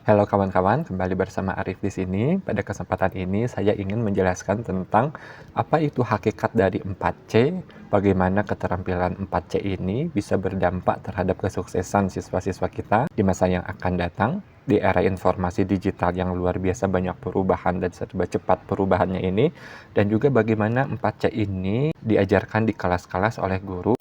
Halo kawan-kawan, kembali bersama Arif di sini. Pada kesempatan ini saya ingin menjelaskan tentang apa itu hakikat dari 4C, bagaimana keterampilan 4C ini bisa berdampak terhadap kesuksesan siswa-siswa kita di masa yang akan datang. Di era informasi digital yang luar biasa banyak perubahan dan serba cepat perubahannya ini, dan juga bagaimana 4C ini diajarkan di kelas-kelas oleh guru.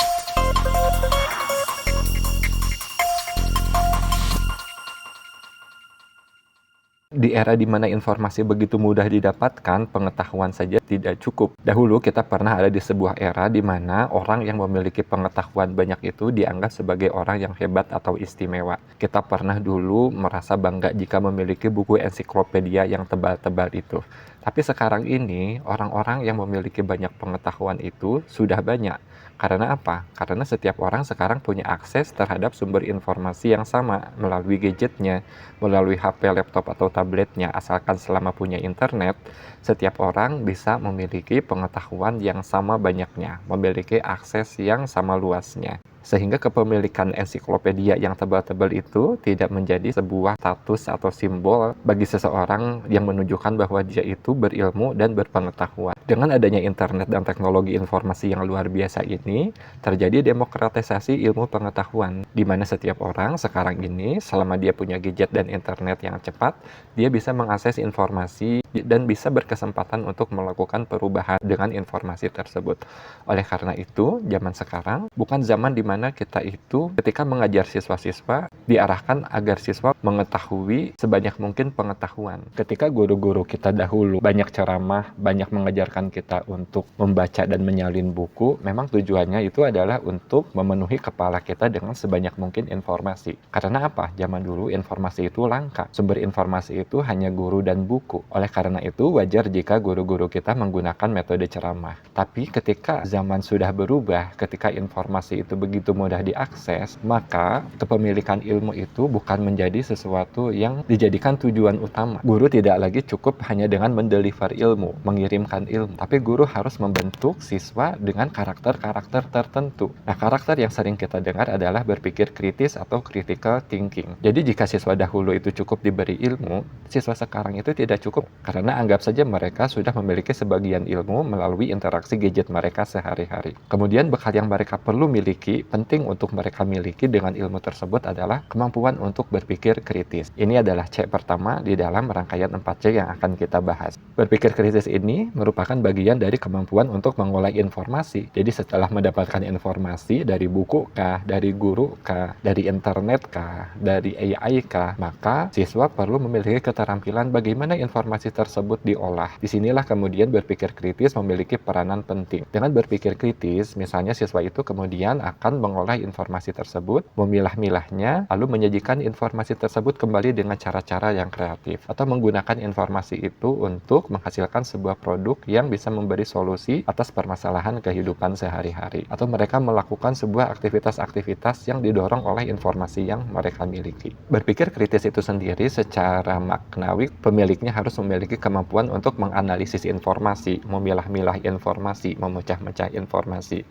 Di era di mana informasi begitu mudah didapatkan, pengetahuan saja tidak cukup. Dahulu kita pernah ada di sebuah era di mana orang yang memiliki pengetahuan banyak itu dianggap sebagai orang yang hebat atau istimewa. Kita pernah dulu merasa bangga jika memiliki buku ensiklopedia yang tebal-tebal itu. Tapi sekarang ini, orang-orang yang memiliki banyak pengetahuan itu sudah banyak. Karena apa? Karena setiap orang sekarang punya akses terhadap sumber informasi yang sama melalui gadgetnya, melalui HP, laptop, atau tabletnya. Asalkan selama punya internet, setiap orang bisa memiliki pengetahuan yang sama banyaknya, memiliki akses yang sama luasnya. Sehingga kepemilikan ensiklopedia yang tebal-tebal itu tidak menjadi sebuah status atau simbol bagi seseorang yang menunjukkan bahwa dia itu berilmu dan berpengetahuan. Dengan adanya internet dan teknologi informasi yang luar biasa ini, terjadi demokratisasi ilmu pengetahuan, di mana setiap orang sekarang ini, selama dia punya gadget dan internet yang cepat, dia bisa mengakses informasi dan bisa berkesempatan untuk melakukan perubahan dengan informasi tersebut. Oleh karena itu, zaman sekarang bukan zaman di mana kita itu ketika mengajar siswa-siswa diarahkan agar siswa mengetahui sebanyak mungkin pengetahuan. Ketika guru-guru kita dahulu banyak ceramah, banyak mengajarkan kita untuk membaca dan menyalin buku, memang tujuannya itu adalah untuk memenuhi kepala kita dengan sebanyak mungkin informasi. Karena apa? Zaman dulu informasi itu langka. Sumber informasi itu hanya guru dan buku. Oleh karena itu, wajar jika guru-guru kita menggunakan metode ceramah. Tapi ketika zaman sudah berubah, ketika informasi itu begitu mudah diakses, maka kepemilikan ilmu itu bukan menjadi sesuatu yang dijadikan tujuan utama. Guru tidak lagi cukup hanya dengan mendeliver ilmu, mengirimkan ilmu, tapi guru harus membentuk siswa dengan karakter-karakter tertentu. Nah, karakter yang sering kita dengar adalah berpikir kritis atau critical thinking. Jadi jika siswa dahulu itu cukup diberi ilmu, siswa sekarang itu tidak cukup, karena anggap saja mereka sudah memiliki sebagian ilmu melalui interaksi gadget mereka sehari-hari. Kemudian bekal yang mereka perlu miliki, penting untuk mereka miliki dengan ilmu tersebut adalah kemampuan untuk berpikir kritis. Ini adalah C pertama di dalam rangkaian 4C yang akan kita bahas. Berpikir kritis ini merupakan bagian dari kemampuan untuk mengolah informasi. Jadi setelah mendapatkan informasi dari buku kah, dari guru kah, dari internet kah, dari AI kah, maka siswa perlu memiliki keterampilan bagaimana informasi tersebut diolah. Disinilah kemudian berpikir kritis memiliki peranan penting. Dengan berpikir kritis, misalnya siswa itu kemudian akan mengolah informasi tersebut, memilah-milahnya, lalu menyajikan informasi tersebut kembali dengan cara-cara yang kreatif, atau menggunakan informasi itu untuk menghasilkan sebuah produk yang bisa memberi solusi atas permasalahan kehidupan sehari-hari, atau mereka melakukan sebuah aktivitas-aktivitas yang didorong oleh informasi yang mereka miliki. Berpikir kritis itu sendiri secara maknawi, pemiliknya harus memiliki kemampuan untuk menganalisis informasi, memilah-milah informasi, memecah-mecah informasi,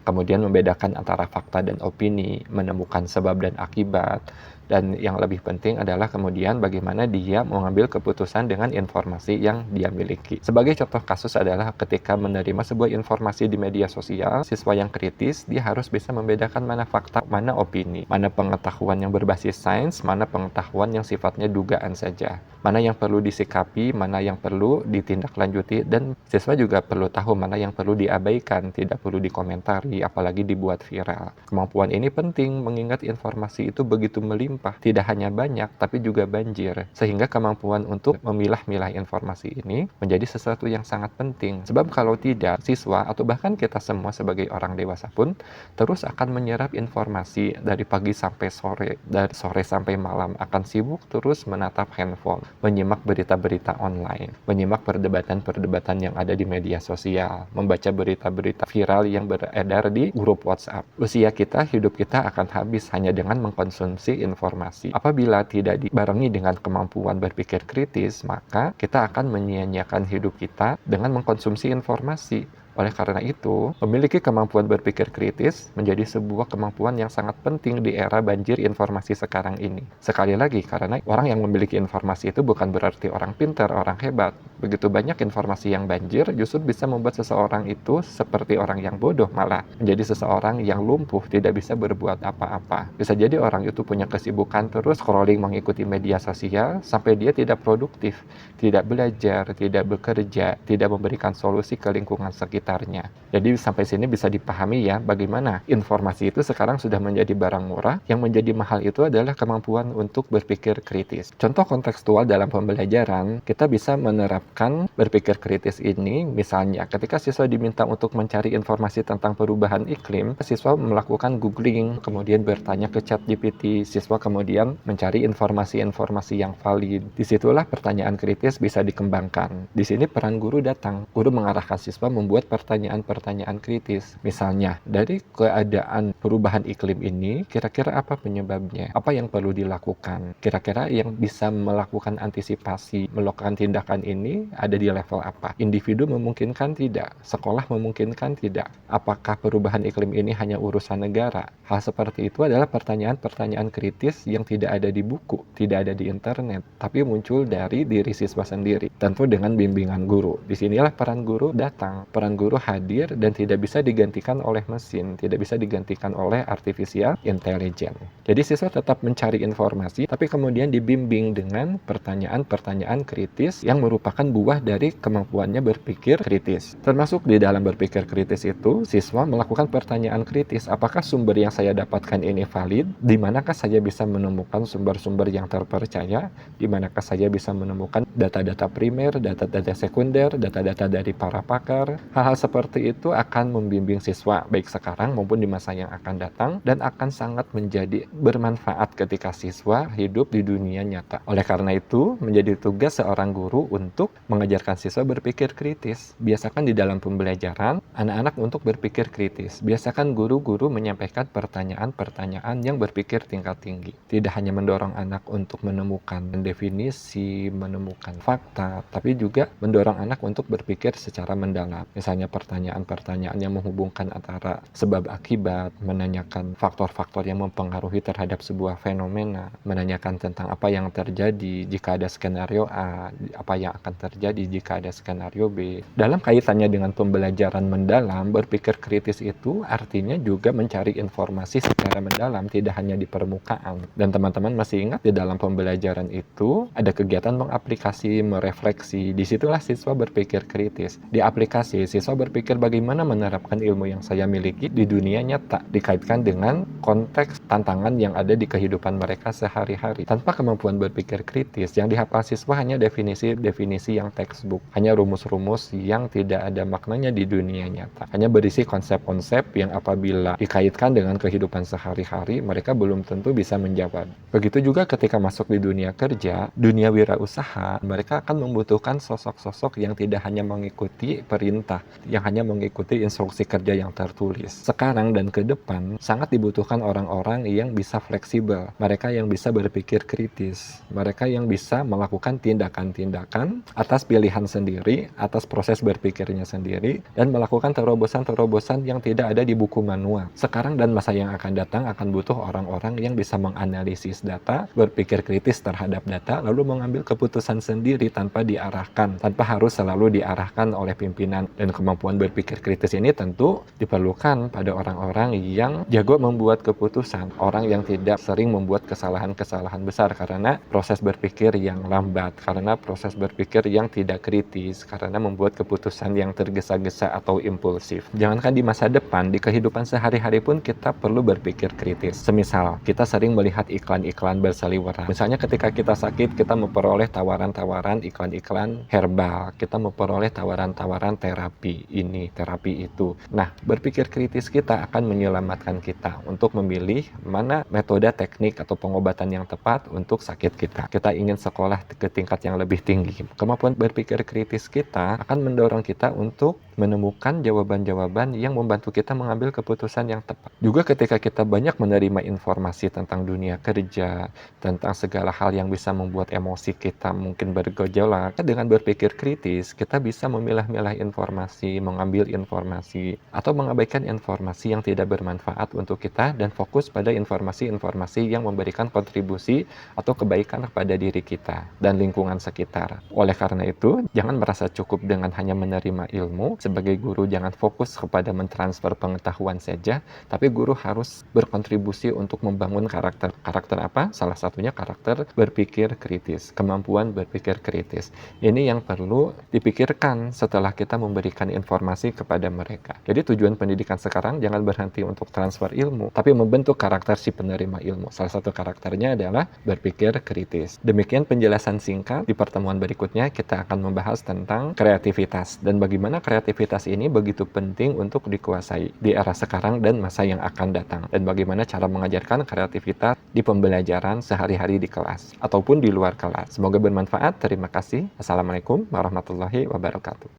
kemudian membedakan antara fakta dan opini, menemukan sebab dan akibat, dan yang lebih penting adalah kemudian bagaimana dia mengambil keputusan dengan informasi yang dia miliki. Sebagai contoh kasus adalah ketika menerima sebuah informasi di media sosial, siswa yang kritis, dia harus bisa membedakan mana fakta, mana opini, mana pengetahuan yang berbasis sains, mana pengetahuan yang sifatnya dugaan saja, mana yang perlu disikapi, mana yang perlu ditindaklanjuti, dan siswa juga perlu tahu mana yang perlu diabaikan, tidak perlu dikomentari, apalagi dibuat viral. Kemampuan ini penting mengingat informasi itu begitu melimpah, tidak hanya banyak tapi juga banjir, sehingga kemampuan untuk memilah-milah informasi ini menjadi sesuatu yang sangat penting. Sebab kalau tidak, siswa atau bahkan kita semua sebagai orang dewasa pun terus akan menyerap informasi dari pagi sampai sore, dari sore sampai malam, akan sibuk terus menatap handphone, menyimak berita-berita online, menyimak perdebatan-perdebatan yang ada di media sosial, membaca berita-berita viral yang beredar di grup WhatsApp. Usia kita, hidup kita akan habis hanya dengan mengkonsumsi informasi. Apabila tidak dibarengi dengan kemampuan berpikir kritis, maka kita akan menyia-nyiakan hidup kita dengan mengkonsumsi informasi. Oleh karena itu, memiliki kemampuan berpikir kritis menjadi sebuah kemampuan yang sangat penting di era banjir informasi sekarang ini. Sekali lagi, karena orang yang memiliki informasi itu bukan berarti orang pintar, orang hebat. Begitu banyak informasi yang banjir, justru bisa membuat seseorang itu seperti orang yang bodoh, malah menjadi seseorang yang lumpuh, tidak bisa berbuat apa-apa. Bisa jadi orang itu punya kesibukan terus scrolling mengikuti media sosial, sampai dia tidak produktif, tidak belajar, tidak bekerja, tidak memberikan solusi ke lingkungan sekitarnya. Jadi sampai sini bisa dipahami ya bagaimana informasi itu sekarang sudah menjadi barang murah, yang menjadi mahal itu adalah kemampuan untuk berpikir kritis. Contoh kontekstual dalam pembelajaran, kita bisa menerapkan berpikir kritis ini, misalnya ketika siswa diminta untuk mencari informasi tentang perubahan iklim, siswa melakukan googling, kemudian bertanya ke ChatGPT, siswa kemudian mencari informasi-informasi yang valid. Disitulah pertanyaan kritis bisa dikembangkan. Di sini peran guru datang. Guru mengarahkan siswa membuat pertanyaan-pertanyaan kritis. Misalnya, dari keadaan perubahan iklim ini, kira-kira apa penyebabnya? Apa yang perlu dilakukan? Kira-kira yang bisa melakukan antisipasi, melakukan tindakan ini ada di level apa? Individu memungkinkan tidak? Sekolah memungkinkan tidak? Apakah perubahan iklim ini hanya urusan negara? Hal seperti itu adalah pertanyaan-pertanyaan kritis yang tidak ada di buku, tidak ada di internet, tapi muncul dari diri siswa sendiri, tentu dengan bimbingan guru. Disinilah peran guru datang. Peran guru hadir dan tidak bisa digantikan oleh mesin, tidak bisa digantikan oleh artificial intelligence. Jadi siswa tetap mencari informasi, tapi kemudian dibimbing dengan pertanyaan-pertanyaan kritis yang merupakan buah dari kemampuannya berpikir kritis. Termasuk di dalam berpikir kritis itu, siswa melakukan pertanyaan kritis, apakah sumber yang saya dapatkan ini valid? Di manakah saya bisa menemukan sumber-sumber yang terpercaya? Di manakah saya bisa menemukan data-data primer, data-data sekunder, data-data dari para pakar. Hal-hal seperti itu akan membimbing siswa, baik sekarang maupun di masa yang akan datang, dan akan sangat menjadi bermanfaat ketika siswa hidup di dunia nyata. Oleh karena itu, menjadi tugas seorang guru untuk mengajarkan siswa berpikir kritis. Biasakan di dalam pembelajaran, anak-anak untuk berpikir kritis. Biasakan guru-guru menyampaikan pertanyaan-pertanyaan yang berpikir tingkat tinggi. Tidak hanya mendorong anak untuk menemukan definisi, menemukan fakta, tapi juga mendorong anak untuk berpikir secara mendalam. Misalnya pertanyaan-pertanyaan yang menghubungkan antara sebab akibat, menanyakan faktor-faktor yang mempengaruhi terhadap sebuah fenomena, menanyakan tentang apa yang terjadi jika ada skenario A, apa yang akan terjadi jika ada skenario B. Dalam kaitannya dengan pembelajaran mendalam, berpikir kritis itu artinya juga mencari informasi secara mendalam, tidak hanya di permukaan. Dan teman-teman masih ingat di dalam pembelajaran itu ada kegiatan mengaplikasi, merefleksi. Disitulah siswa berpikir kritis. Di aplikasi, siswa berpikir bagaimana menerapkan ilmu yang saya miliki di dunia nyata, dikaitkan dengan konteks tantangan yang ada di kehidupan mereka sehari-hari. Tanpa kemampuan berpikir kritis, yang dihafal siswa hanya definisi-definisi yang textbook, hanya rumus-rumus yang tidak ada maknanya di dunia nyata, hanya berisi konsep-konsep yang apabila dikaitkan dengan kehidupan sehari-hari, mereka belum tentu bisa menjawab. Begitu juga ketika masuk di dunia kerja, dunia wirausaha, mereka akan membutuhkan sosok-sosok yang tidak hanya mengikuti perintah, yang hanya mengikuti instruksi kerja yang tertulis. Sekarang dan ke depan, sangat dibutuhkan orang-orang yang bisa fleksibel, mereka yang bisa berpikir kritis, mereka yang bisa melakukan tindakan-tindakan atas pilihan sendiri, atas proses berpikirnya sendiri, dan melakukan terobosan-terobosan yang tidak ada di buku manual. Sekarang dan masa yang akan datang akan butuh orang-orang yang bisa menganalisis data, berpikir kritis terhadap data, lalu mengambil keputusan sendiri tanpa diarahkan, tanpa harus selalu diarahkan oleh pimpinan. Dan kemampuan berpikir kritis ini tentu diperlukan pada orang-orang yang jago membuat keputusan, orang yang tidak sering membuat kesalahan-kesalahan besar karena proses berpikir yang lambat, karena proses berpikir yang tidak kritis, karena membuat keputusan yang tergesa-gesa atau impulsif. Jangankan di masa depan, di kehidupan sehari-hari pun kita perlu berpikir kritis. Semisal, kita sering melihat iklan-iklan berseliweran. Misalnya ketika kita sakit, kita memperoleh tawaran-tawaran iklan-iklan herbal. Kita memperoleh tawaran-tawaran terapi ini, terapi itu. Nah, berpikir kritis kita akan menyelamatkan kita untuk memilih mana metode teknik atau pengobatan yang tepat untuk sakit kita. Kita ingin sekolah ke tingkat yang lebih tinggi. Kemampuan berpikir kritis kita akan mendorong kita untuk menemukan jawaban-jawaban yang membantu kita mengambil keputusan yang tepat. Juga ketika kita banyak menerima informasi tentang dunia kerja, tentang segala hal yang bisa membuat emosi kita mungkin bergejolak, dengan berpikir kritis, kita bisa memilah-milah informasi informasi, mengambil informasi, atau mengabaikan informasi yang tidak bermanfaat untuk kita dan fokus pada informasi-informasi yang memberikan kontribusi atau kebaikan kepada diri kita dan lingkungan sekitar. Oleh karena itu, jangan merasa cukup dengan hanya menerima ilmu. Sebagai guru, jangan fokus kepada mentransfer pengetahuan saja, tapi guru harus berkontribusi untuk membangun karakter. Karakter apa? Salah satunya karakter berpikir kritis, kemampuan berpikir kritis. Ini yang perlu dipikirkan setelah kita memberikan informasi kepada mereka. Jadi tujuan pendidikan sekarang jangan berhenti untuk transfer ilmu, tapi membentuk karakter si penerima ilmu. Salah satu karakternya adalah berpikir kritis. Demikian penjelasan singkat. Di pertemuan berikutnya kita akan membahas tentang kreativitas dan bagaimana kreativitas ini begitu penting untuk dikuasai di era sekarang dan masa yang akan datang, dan bagaimana cara mengajarkan kreativitas di pembelajaran sehari-hari di kelas ataupun di luar kelas. Semoga bermanfaat. Terima kasih. Assalamualaikum warahmatullahi wabarakatuh.